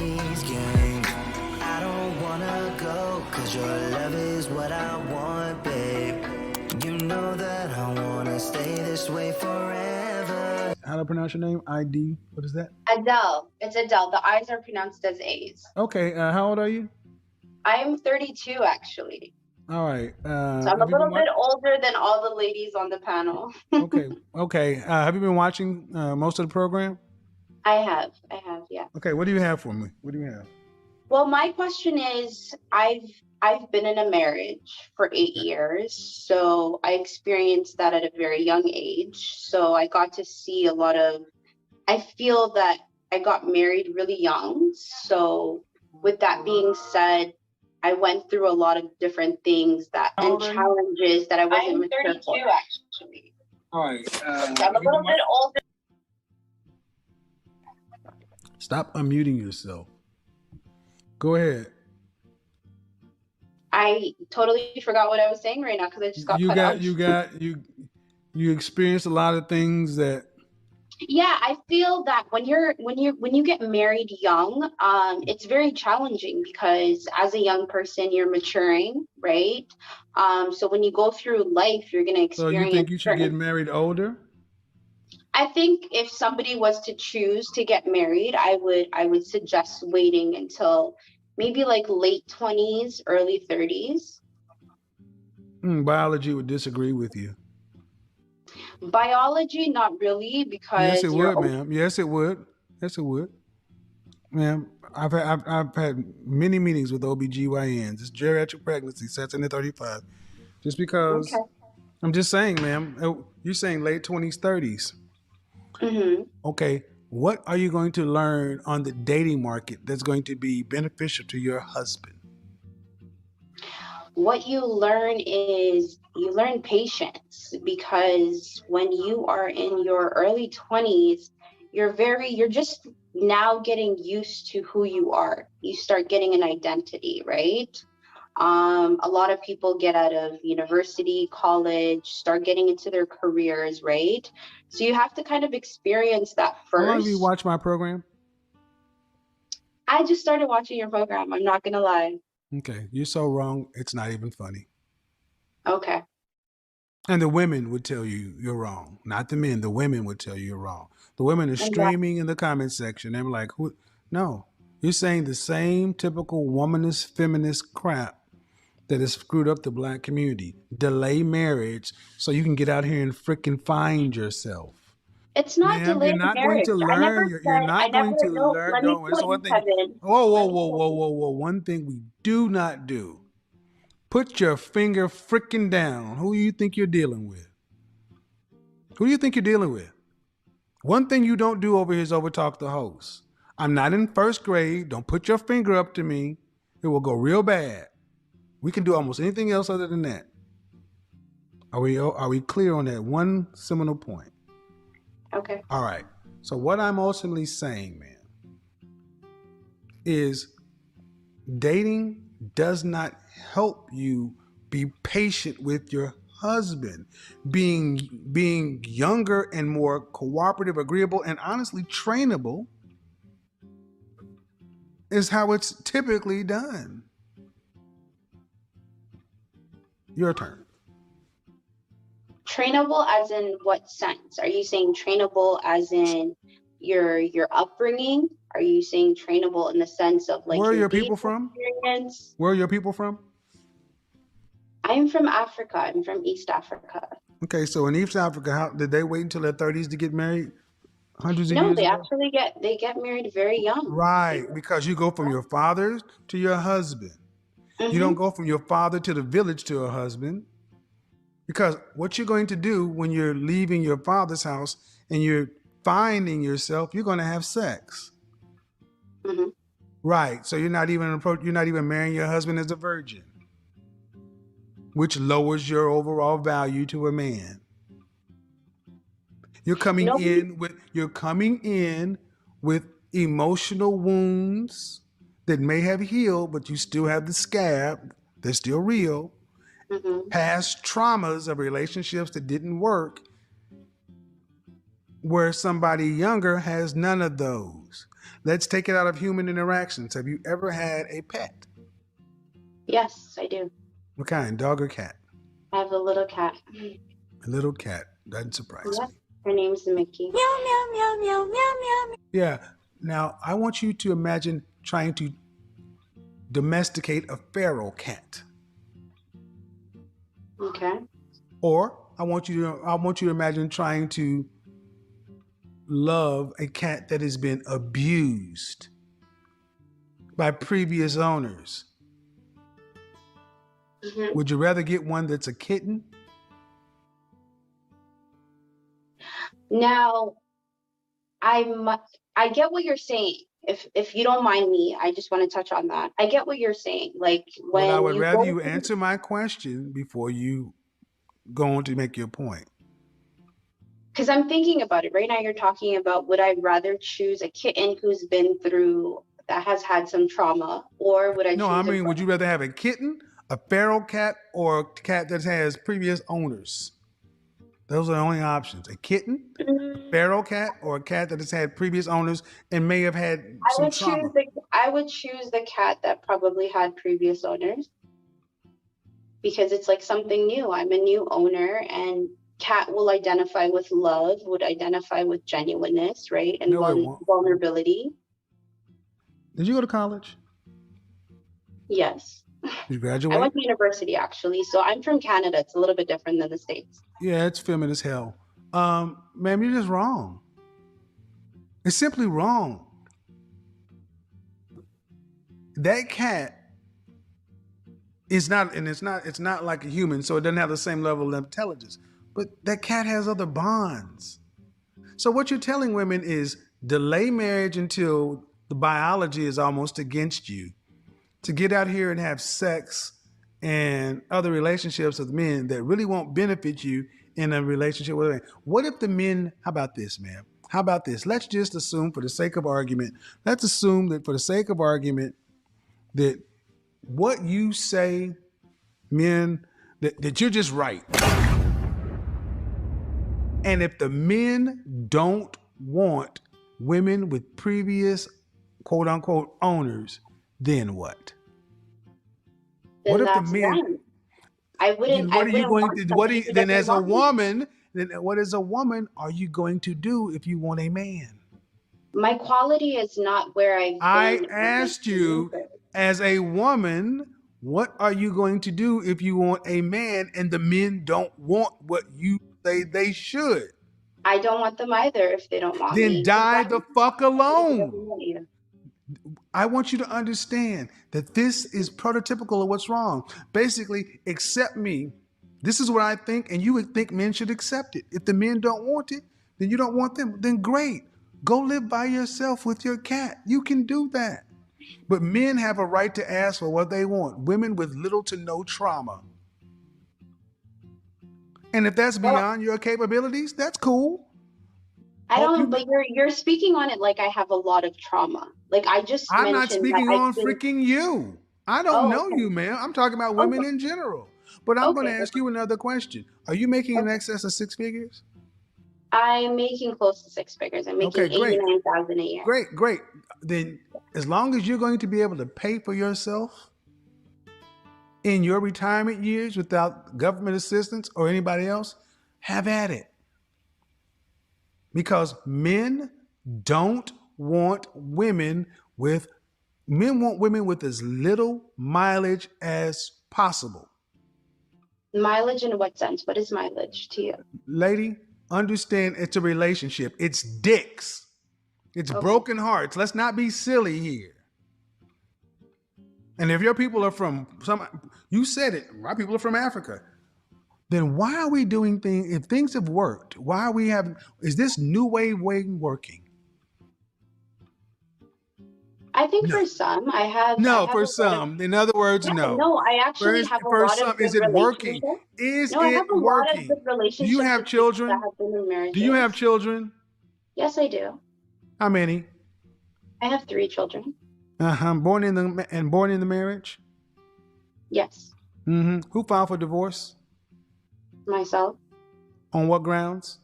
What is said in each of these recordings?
these games. I don't wanna go, cause your love is what I want, babe. You know that I wanna stay this way forever. How do I pronounce your name? ID. What is that? Adele. It's Adele. The I's are pronounced as A's. Okay. How old are you? I'm 32, actually. All right. So I'm a little bit older than all the ladies on the panel. Okay. Have you been watching most of the program? I have, yeah. Okay. What do you have for me? What do you have? Well, my question is, I've been in a marriage for 8 years, so I experienced that at a very young age. So I got to see a lot of, I feel that I got married really young. So with that being said, I went through a lot of different things and challenges that I wasn't mature for. I'm 32, actually. All right. So I'm a little bit older. Stop unmuting yourself. Go ahead. I totally forgot what I was saying right now because I just got cut off. You experienced a lot of things that. Yeah, I feel that when you get married young, it's very challenging because as a young person you're maturing, right? So when you go through life, you're gonna experience. So you think you should get married older? I think if somebody was to choose to get married, I would suggest waiting until maybe like late 20s, early 30s. Biology would disagree with you. Biology, not really, because yes, it would, ma'am. Yes, it would. Yes, it would, ma'am. I've had many meetings with OBGYNs. It's geriatric pregnancy, sets in the 35. Just because, okay. I'm just saying, ma'am. You're saying late 20s, 30s. Mm-hmm. Okay, what are you going to learn on the dating market that's going to be beneficial to your husband? What you learn is you learn patience, because when you are in your early 20s, you're just now getting used to who you are. You start getting an identity, right? A lot of people get out of university, college, start getting into their careers, right? So you have to kind of experience that first. How long have you watched my program? I just started watching your program. I'm not going to lie. Okay, you're so wrong. It's not even funny. Okay. And the women would tell you you're wrong, not the men. The women would tell you you're wrong. The women are streaming in the comment section. They're like, "Who? No, you're saying the same typical womanist, feminist crap that has screwed up the Black community. Delay marriage so you can get out here and freaking find yourself." It's not delayed marriage. You're not going to learn. No, it's one thing. Whoa. One thing we do not do. Put your finger freaking down. Who do you think you're dealing with? Who do you think you're dealing with? One thing you don't do over here is overtalk the host. I'm not in first grade. Don't put your finger up to me. It will go real bad. We can do almost anything else other than that. Are we clear on that one seminal point? Okay. All right. So what I'm ultimately saying, man, is dating does not help you be patient with your husband. Being younger and more cooperative, agreeable, and honestly trainable is how it's typically done. Your turn. Trainable as in what sense? Are you saying trainable as in your upbringing? Are you saying trainable in the sense of like where are your people from? Experience? Where are your people from? I'm from Africa. I'm from East Africa. Okay, so in East Africa, how did they wait until their 30s to get married? Hundreds of years No, they ago? actually get married very young. Right, because you go from your father to your husband. Mm-hmm. You don't go from your father to the village to a husband. Because what you're going to do when you're leaving your father's house and you're finding yourself, you're going to have sex. Mm-hmm. Right. So you're not even marrying your husband as a virgin, which lowers your overall value to a man. You're coming in with emotional wounds that may have healed, but you still have the scab. They're still real. Mm-hmm. Past traumas of relationships that didn't work, where somebody younger has none of those. Let's take it out of human interactions. Have you ever had a pet? Yes, I do. What kind? Dog or cat? I have a little cat. A little cat. Doesn't surprise Yep. me. Her name's Mickey. Meow, meow, meow, meow, meow, meow. Yeah. Now, I want you to imagine trying to domesticate a feral cat. Okay. Or I want you to imagine trying to love a cat that has been abused by previous owners. Mm-hmm. Would you rather get one that's a kitten? Now, I get what you're saying. If you don't mind me, I just want to touch on that. I get what you're saying. Like when Well, I would rather you answer my question before you go on to make your point. Because I'm thinking about it right now. You're talking about, would I rather choose a kitten who's been through, that has had some trauma, or would I No, choose I mean, would you rather have a kitten, a feral cat, or a cat that has previous owners? Those are the only options. A kitten, a feral cat, or a cat that has had previous owners and may have had some trauma. I would choose the cat that probably had previous owners, because it's like something new. I'm a new owner, and cat will identify with love, would identify with genuineness, right? And vulnerability. Did you go to college? Yes. Did you graduate? I went to university, actually. So I'm from Canada. It's a little bit different than the States. Yeah, it's feminist hell. Ma'am, you're just wrong. It's simply wrong. That cat is not, and it's not like a human, so it doesn't have the same level of intelligence. But that cat has other bonds. So what you're telling women is delay marriage until the biology is almost against you, to get out here and have sex and other relationships with men that really won't benefit you in a relationship with men. What if the men, how about this, ma'am? How about this? Let's just assume for the sake of argument, that what you say, men, that you're just right. And if the men don't want women with previous quote unquote owners, then what? Then what if that's the men? fine. I wouldn't. Then what are you going want to? What somebody are, who then doesn't as a want me. woman? Then what as a woman are you going to do if you want a man? My quality is not where I've been. I asked you, as a woman, what are you going to do if you want a man and the men don't want what you say they should? I don't want them either if they don't want Then me. die the fuck alone. You. I want you to understand that this is prototypical of what's wrong. Basically, accept me. This is what I think, and you would think men should accept it. If the men don't want it, then you don't want them. Then great. Go live by yourself with your cat. You can do that. But men have a right to ask for what they want. Women with little to no trauma. And if that's beyond your capabilities, that's cool. I don't, but you're speaking on it like I have a lot of trauma. Like I just I'm mentioned not speaking that on freaking you. I don't know you, man. I'm talking about women in general. But I'm going to ask you another question. Are you making in excess of 6 figures? I'm making close to 6 figures. I'm making $89,000 a year. Great. Then as long as you're going to be able to pay for yourself in your retirement years without government assistance or anybody else, have at it. Because men want women with as little mileage as possible. Mileage in what sense? What is mileage to you? Lady, understand it's a relationship. It's dicks. It's broken hearts. Let's not be silly here. And if your people are from you said it, my people are from Africa. Then why are we doing things, if things have worked, is this new way working? I think for some, I have. For some. In other words, no. No, I actually have a lot of good relationships. Is it working? I have a lot of good relationships. Do you have children? That have been in marriages. Do you have children? Yes, I do. How many? I have 3 children. Born in the marriage? Yes. Mm-hmm. Who filed for divorce? Myself. On what grounds?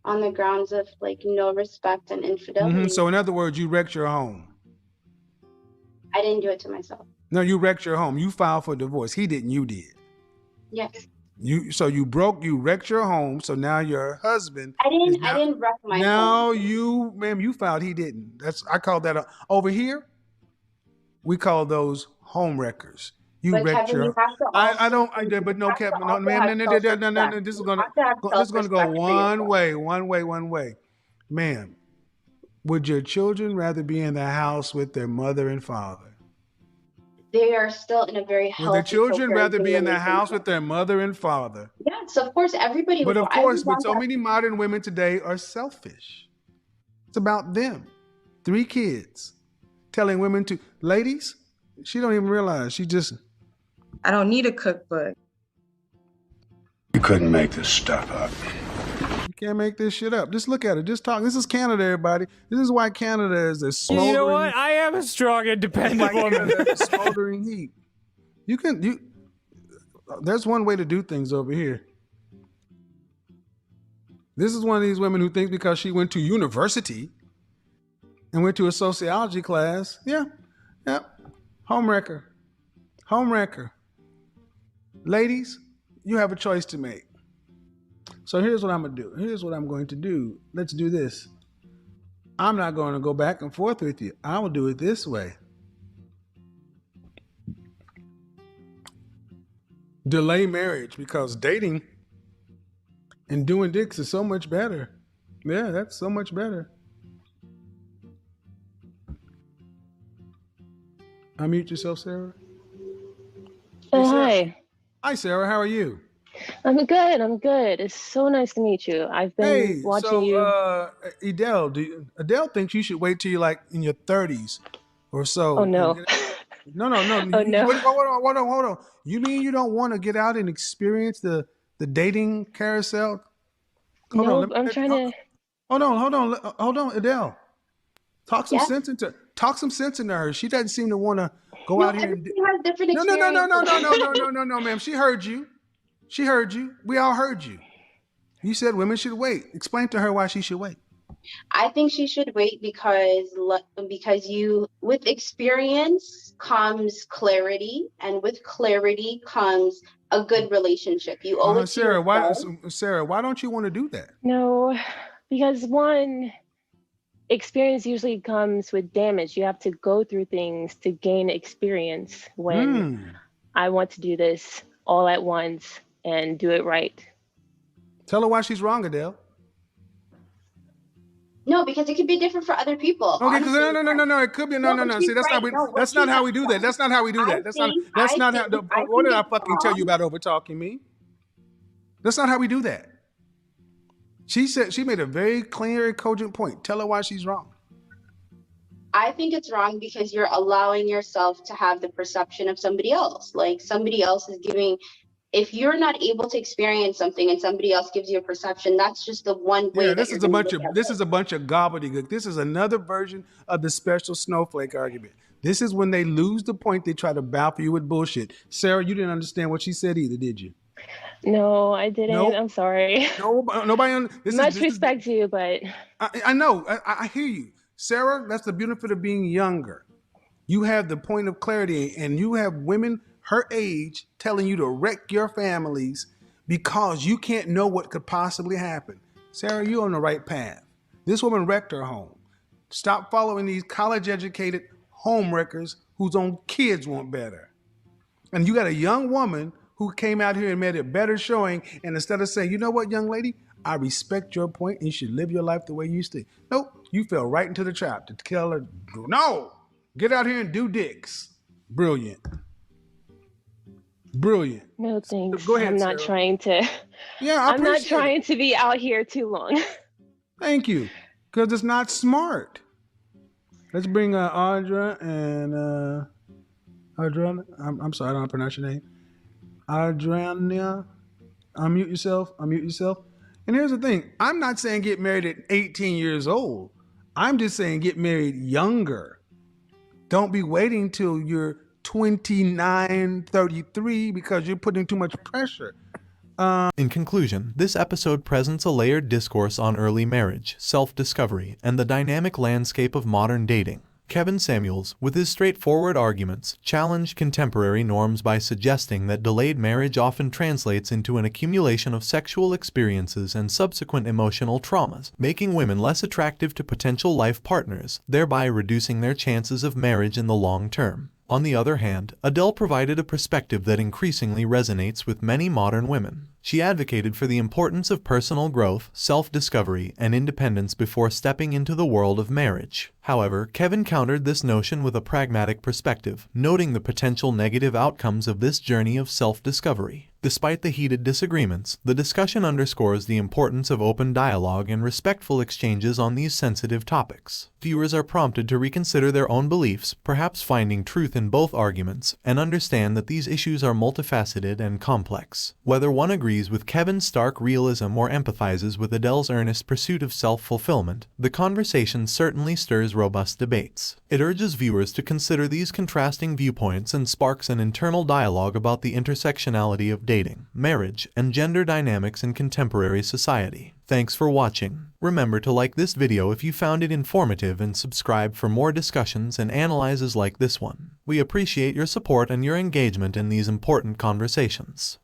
on the grounds of like no respect and infidelity. So in other words, you wrecked your home. I didn't do it to myself. No, you wrecked your home. You filed for divorce. He didn't, you did. Yes. You wrecked your home, so now your husband I didn't wreck my home. Now you filed, he didn't. I call that over here, we call those home wreckers. You wrecked Kevin, your. you have to also, But no, Kevin, no, ma'am, no. This is gonna go one way, ma'am. Would your children rather be in the house with their mother and father? They are still in a very healthy. Would the children rather be in the house with their mother and father? Yes, of course, everybody would. But so many modern women today are selfish. It's about them. 3 kids, telling women to, ladies, she don't even realize she just. I don't need a cookbook. You couldn't make this stuff up. You can't make this shit up. Just look at it. Just talk. This is Canada, everybody. This is why Canada is a smoldering. You know what? I am a strong, independent woman. Smoldering heat. There's one way to do things over here. This is one of these women who thinks because she went to university and went to a sociology class. Yeah. Homewrecker. Ladies, you have a choice to make. So here's what I'm going to do. Let's do this. I'm not going to go back and forth with you. I will do it this way. Delay marriage, because dating and doing dicks is so much better. Yeah, that's so much better. Unmute yourself, Sarah. Hey, Sarah. hi. Hi, Sarah. How are you? I'm good. It's so nice to meet you. I've been watching you. Adele thinks you should wait till you're like in your 30s or so. Oh, no. No. Oh, no. Hold on. You mean you don't want to get out and experience the dating carousel? Hold on, Adele. Talk some sense into her. She doesn't seem to want to go out here. Everybody has different No, ma'am. She heard you. We all heard you. You said women should wait. Explain to her why she should wait. I think she should wait because with experience comes clarity, and with clarity comes a good relationship. You owe it to yourself. Sarah, why don't you want to do that? No, because one, experience usually comes with damage. You have to go through things to gain experience. When I want to do this all at once and do it right. Tell her why she's wrong, Adele. No, because it could be different for other people. Okay, because no. It could be no. See, that's not how we do that. That's not how we do that. What did I fucking tell you about over talking me? That's not how we do that. She made a very clear and cogent point. Tell her why she's wrong. I think it's wrong because you're allowing yourself to have the perception of somebody else. Like somebody else is giving. If you're not able to experience something and somebody else gives you a perception, that's just the one way. Yeah, this is a bunch of gobbledygook. This is another version of the special snowflake argument. This is when they lose the point, they try to baffle you with bullshit. Sarah, you didn't understand what she said either, did you? No, I didn't. Nope. I'm sorry. Nobody. Much respect to you, but I know. I hear you, Sarah. That's the benefit of being younger. You have the point of clarity, and you have women her age telling you to wreck your families because you can't know what could possibly happen. Sarah, you're on the right path. This woman wrecked her home. Stop following these college-educated home wreckers whose own kids want better. And you got a young woman who came out here and made a better showing, and instead of saying, you know what, young lady, I respect your point and you should live your life the way you used to. Nope, you fell right into the trap to tell her, no, get out here and do dicks. Brilliant. No thanks. Go ahead, I'm not Sarah. trying to. Yeah, I'm not trying to be out here too long. Thank you, because it's not smart. Let's bring Audra and Audra. I'm sorry, I don't pronounce your name. Adriana, unmute yourself. And here's the thing: I'm not saying get married at 18 years old. I'm just saying get married younger. Don't be waiting till you're 29, 33 because you're putting too much pressure In conclusion, this episode presents a layered discourse on early marriage, self-discovery, and the dynamic landscape of modern dating. Kevin Samuels, with his straightforward arguments, challenged contemporary norms by suggesting that delayed marriage often translates into an accumulation of sexual experiences and subsequent emotional traumas, making women less attractive to potential life partners, thereby reducing their chances of marriage in the long term. On the other hand, Adele provided a perspective that increasingly resonates with many modern women. She advocated for the importance of personal growth, self-discovery, and independence before stepping into the world of marriage. However, Kevin countered this notion with a pragmatic perspective, noting the potential negative outcomes of this journey of self-discovery. Despite the heated disagreements, the discussion underscores the importance of open dialogue and respectful exchanges on these sensitive topics. Viewers are prompted to reconsider their own beliefs, perhaps finding truth in both arguments, and understand that these issues are multifaceted and complex. Whether one agrees with Kevin's stark realism or empathizes with Adele's earnest pursuit of self-fulfillment, the conversation certainly stirs robust debates. It urges viewers to consider these contrasting viewpoints and sparks an internal dialogue about the intersectionality of dating, marriage, and gender dynamics in contemporary society. Thanks for watching. Remember to like this video if you found it informative and subscribe for more discussions and analyses like this one. We appreciate your support and your engagement in these important conversations.